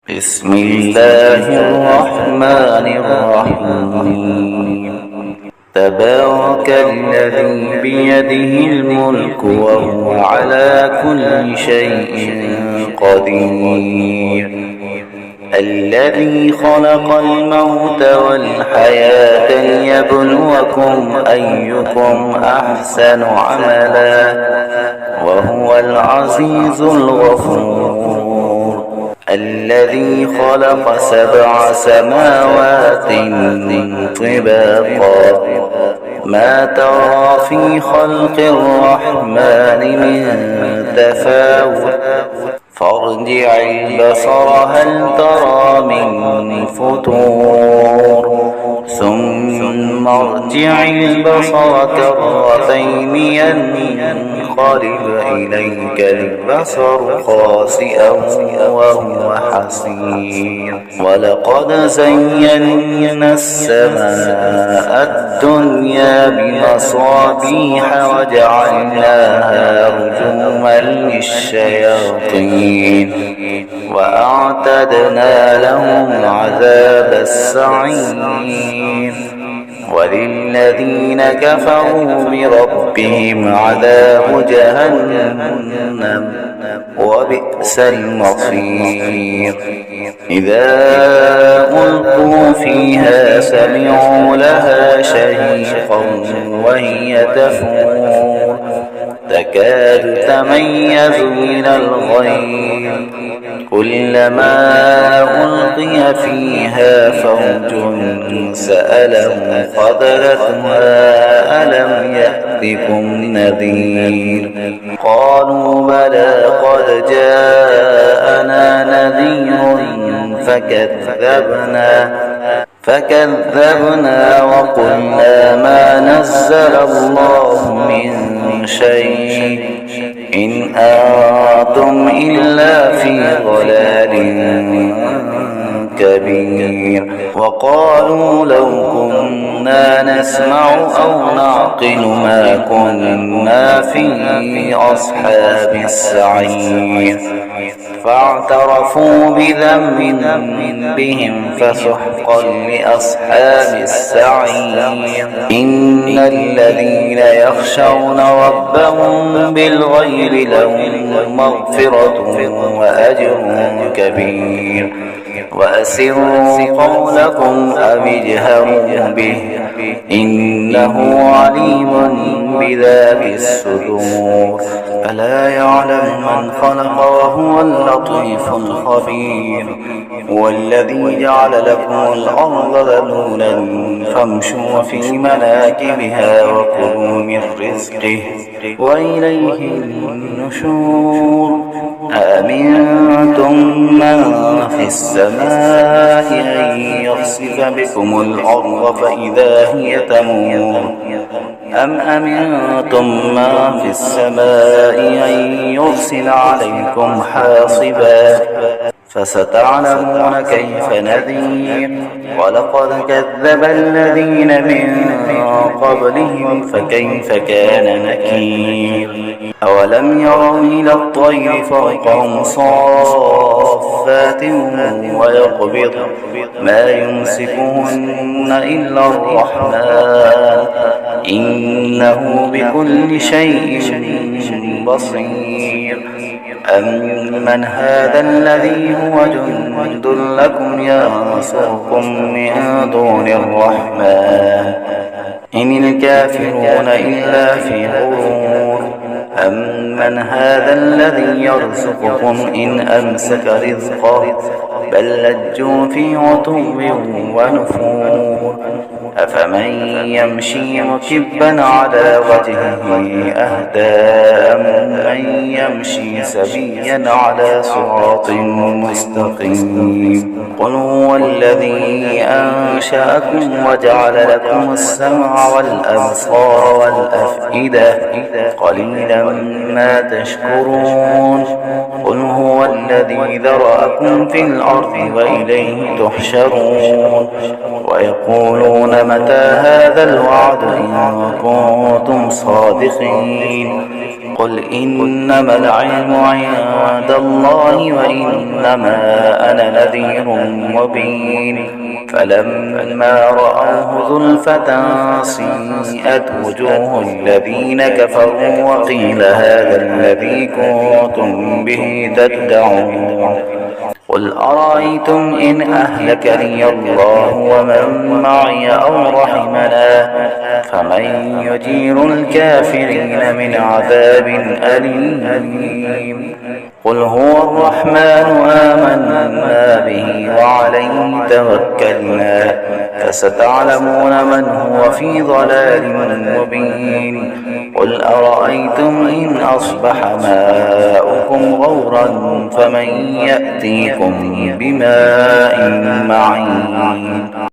بسم الله الرحمن الرحيم. تبارك الذي بيده الملك وهو على كل شيء قدير. الذي خلق الموت والحياة ليبلوكم أيكم أحسن عملا وهو العزيز الغفور. الذي خلق 7 سماوات طباقا ما ترى في خلق الرحمن من تفاوت فارجع البصر هل ترى من فطور ثم ارجع البصر كرتين ينقلب إليك البصر خاسئا وهو حسير. ولقد زينا السماء الدنيا بمصابيح وجعلناها رجوما للشياطين وأعتدنا لهم عذاب السعير. وللذين كفروا بربهم عذاب جهنم وبئس المصير. إذا ألقوا فيها سمعوا لها شهيقا وهي تفور تكاد تميز من الغيظ كلما ألقي فيها فوج سألهم خزنتها ألم يأتكم نذير قالوا بلى قد جاءنا نذير فكذبنا وقلنا ما نزل الله من شيء إن أنتم إلا في ضلال كبير. وقالوا لو كنا نسمع أو نعقل ما كنا في أصحاب السعير فاعترفوا بذنبهم فسحقا لأصحاب السعير. إن الذين يخشون ربهم بالغيب لهم مغفرة وأجر كبير. وأسروا قولكم أو اجهروا به إنه عليم بذات الصدور. ألا يعلم من خلق وهو اللطيف الخبير. هو الذي جعل لكم الأرض ذلولا فامشوا في مناكبها وكلوا من رزقه وإليه النشور. أأمنتم من في السماء أن يخسف بكم الأرض فإذا هي تمور أم أمنتم من في السماء أن يرسل عليكم حاصبا فستعلمون كيف نذير. ولقد كذب الذين من قبلهم فكيف كان نكير. أولم يروا إلى الطير فوقهم صافات ويقبض ما يمسكهن إلا الرحمن إنه بكل شيء بصير. أمن هذا الذي هو جند لكم ينصركم من دون الرحمن إن الكافرون إلا في غرور. أمن هذا الذي يرزقكم إن أمسك رزقه بل لجوا في عتو ونفور. أفمن يمشي مكبا على وجهه أهدى أمن يمشي سويا على صراط مستقيم. قل هو الذي أنشأكم وجعل لكم السمع والأبصار والأفئدة قليلا ما تشكرون. قل هو الذي ذرأكم في الأرض وإليه تحشرون. ويقولون متى هذا الوعد إن كنتم صادقين قل إنما العلم عند الله وإنما أنا نذير مبين فلما رأوه زلفة سيئت وجوه الذين كفروا وقيل هذا الذي كنتم به تدعون قل أرأيتم إن أهلكني الله ومن معي أو رحمنا فمن يجير الكافرين من عذاب أليم قل هو الرحمن آمنا به وعليه توكلنا فستعلمون من هو في ضلال مبين قل أرأيتم إن أصبح ماؤكم غورا فمن يأتيكم بماء معين